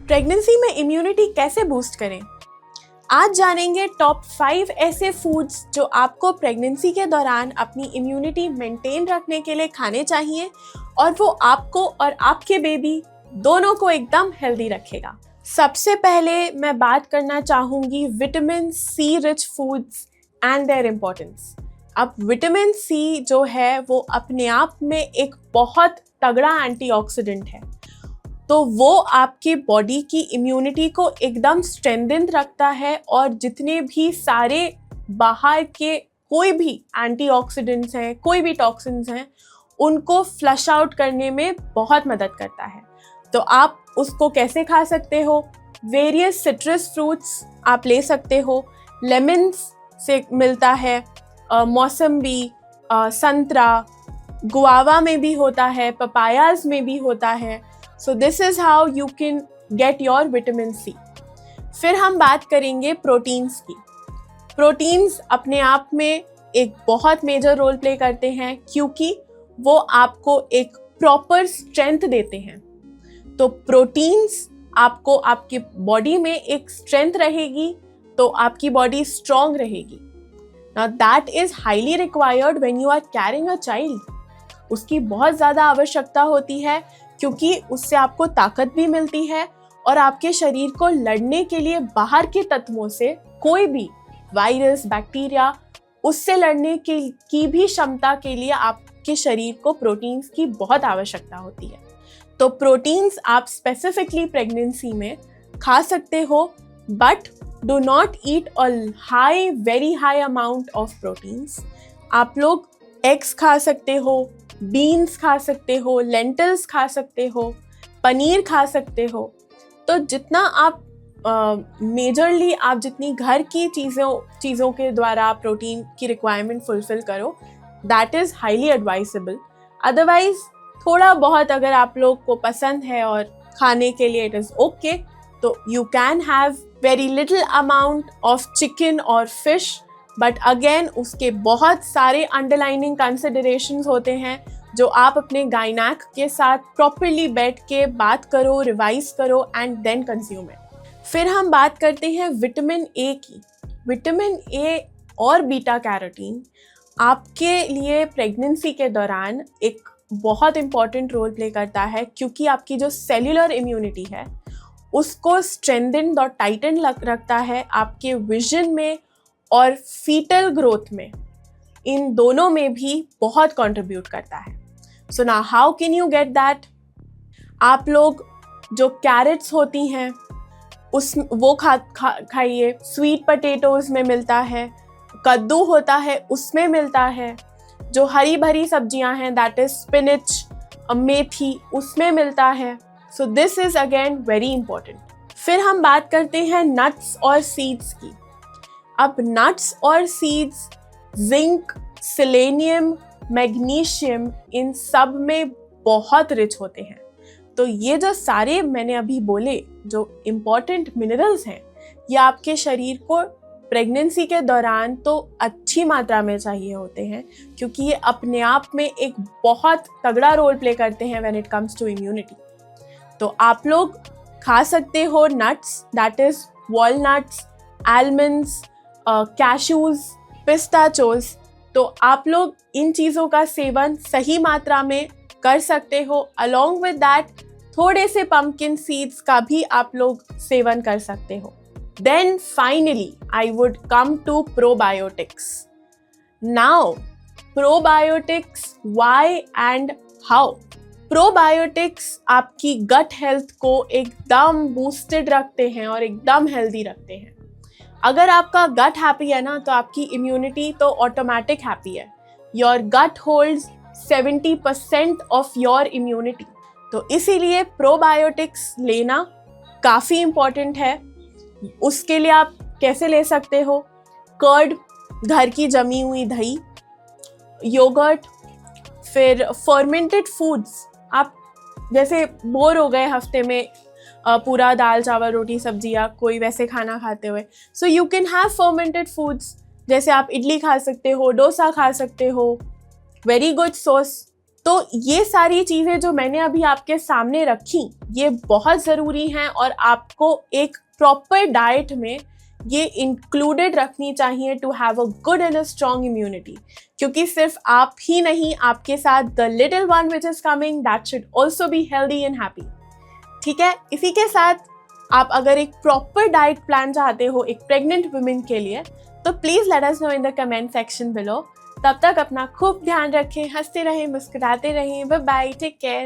Pregnancy में immunity कैसे boost करें? आज जानेंगे टॉप 5 ऐसे फूड्स जो आपको प्रेगनेंसी के दौरान अपनी इम्यूनिटी मेंटेन रखने के लिए खाने चाहिए और वो आपको और आपके बेबी दोनों को एकदम हेल्दी रखेगा। सबसे पहले मैं बात करना चाहूँगी vitamin C rich foods and their importance. अब विटामिन सी जो है वो अपने आप में एक बहुत तगड़ा एंटीऑक्सीडेंट है, तो वो आपके बॉडी की इम्यूनिटी को एकदम स्ट्रेंथन रखता है और जितने भी सारे बाहर के कोई भी एंटीऑक्सीडेंट्स हैं, कोई भी टॉक्सिन्स हैं, उनको फ्लश आउट करने में बहुत मदद करता है। तो आप उसको कैसे खा सकते हो? वेरियस सिट्रस फ्रूट्स आप ले सकते हो। लेमन्स से मिलता है, मौसम्बी, संतरा, गुआवा में भी होता है, पपायाज में भी होता है। So this is how you can get your vitamin C. फिर हम बात करेंगे प्रोटीन्स की। प्रोटीन्स अपने आप में एक बहुत मेजर रोल प्ले करते हैं क्योंकि वो आपको एक प्रॉपर स्ट्रेंथ देते हैं। तो प्रोटीन्स आपको आपकी बॉडी में एक स्ट्रेंथ रहेगी तो आपकी बॉडी स्ट्रॉन्ग रहेगी। Now that is highly required when you are carrying a child. उसकी बहुत ज़्यादा आवश्यकता होती है क्योंकि उससे आपको ताकत भी मिलती है और आपके शरीर को लड़ने के लिए बाहर के तत्वों से कोई भी वायरस, बैक्टीरिया, उससे लड़ने की भी क्षमता के लिए आपके शरीर को प्रोटीन्स की बहुत आवश्यकता होती है। तो प्रोटीन्स आप स्पेसिफिकली प्रेगनेंसी में खा सकते हो, but do not eat a very high amount of proteins. आप लोग एग्स खा सकते हो, बीन्स खा सकते हो, लेंटल्स खा सकते हो, पनीर खा सकते हो। तो जितना आप मेजरली आप जितनी घर की चीज़ों के द्वारा प्रोटीन की रिक्वायरमेंट फुलफिल करो, that is highly advisable. Otherwise थोड़ा बहुत अगर आप लोग को पसंद है और खाने के लिए इट इज़ ओके, तो you can have very little amount of chicken और फिश, बट अगेन उसके बहुत सारे अंडरलाइनिंग कंसिडरेशंस होते हैं जो आप अपने गायनेक के साथ प्रॉपरली बैठ के बात करो, रिवाइज करो एंड देन कंज्यूम इट। फिर हम बात करते हैं विटामिन ए की। विटामिन ए और बीटा कैरोटीन आपके लिए प्रेगनेंसी के दौरान एक बहुत इम्पॉर्टेंट रोल प्ले करता है क्योंकि आपकी जो सेल्यूलर इम्यूनिटी है उसको स्ट्रेंथन और टाइटन रखता है, आपके विजन में और फीटल ग्रोथ में, इन दोनों में भी बहुत कंट्रीब्यूट करता है। So now how can you get that? आप लोग जो कैरेट्स होती हैं वो खाइए, स्वीट पोटैटोज में मिलता है, कद्दू होता है उसमें मिलता है, जो हरी भरी सब्जियां हैं दैट इज स्पिनच, मेथी, उसमें मिलता है। So this is again very important. फिर हम बात करते हैं नट्स और सीड्स की। अब नट्स और सीड्स जिंक, सेलेनियम, मैग्नीशियम, इन सब में बहुत रिच होते हैं। तो ये जो सारे मैंने अभी बोले जो इम्पॉर्टेंट मिनरल्स हैं, ये आपके शरीर को प्रेगनेंसी के दौरान तो अच्छी मात्रा में चाहिए होते हैं क्योंकि ये अपने आप में एक बहुत तगड़ा रोल प्ले करते हैं when it comes to immunity. तो आप लोग खा सकते हो nuts, that is walnuts, almonds, cashews, pistachios. तो आप लोग इन चीज़ों का सेवन सही मात्रा में कर सकते हो। अलॉन्ग विद दैट थोड़े से पम्पकिन सीड्स का भी आप लोग सेवन कर सकते हो। Then finally I would come to probiotics. Now probiotics why and how? Probiotics आपकी गट हेल्थ को एकदम बूस्टेड रखते हैं और एकदम हेल्दी रखते हैं। अगर आपका गट हैप्पी है ना, तो आपकी इम्यूनिटी तो ऑटोमेटिक हैप्पी है। Your gut holds 70% of your immunity. तो इसीलिए प्रोबायोटिक्स लेना काफ़ी इम्पॉर्टेंट है। उसके लिए आप कैसे ले सकते हो? कर्ड, घर की जमी हुई दही, योगर्ट, फिर फर्मेंटेड फूड्स। आप जैसे बोर हो गए हफ्ते में पूरा दाल चावल रोटी सब्जी या कोई वैसे खाना खाते हुए, so you can have fermented foods. जैसे आप इडली खा सकते हो, डोसा खा सकते हो, वेरी गुड सोर्स तो ये सारी चीज़ें जो मैंने अभी आपके सामने रखी, ये बहुत ज़रूरी हैं और आपको एक प्रॉपर डाइट में ये इंक्लूडेड रखनी चाहिए to have a good and a strong immunity. क्योंकि सिर्फ आप ही नहीं, आपके साथ the little one which is coming, that should also be healthy and happy. ठीक है, इसी के साथ आप अगर एक प्रॉपर डाइट प्लान चाहते हो एक प्रेग्नेंट वुमेन के लिए, तो please let us know in the comment section below. तब तक अपना खूब ध्यान रखें, हंसते रहें, मुस्कुराते रहें। Bye bye, take care.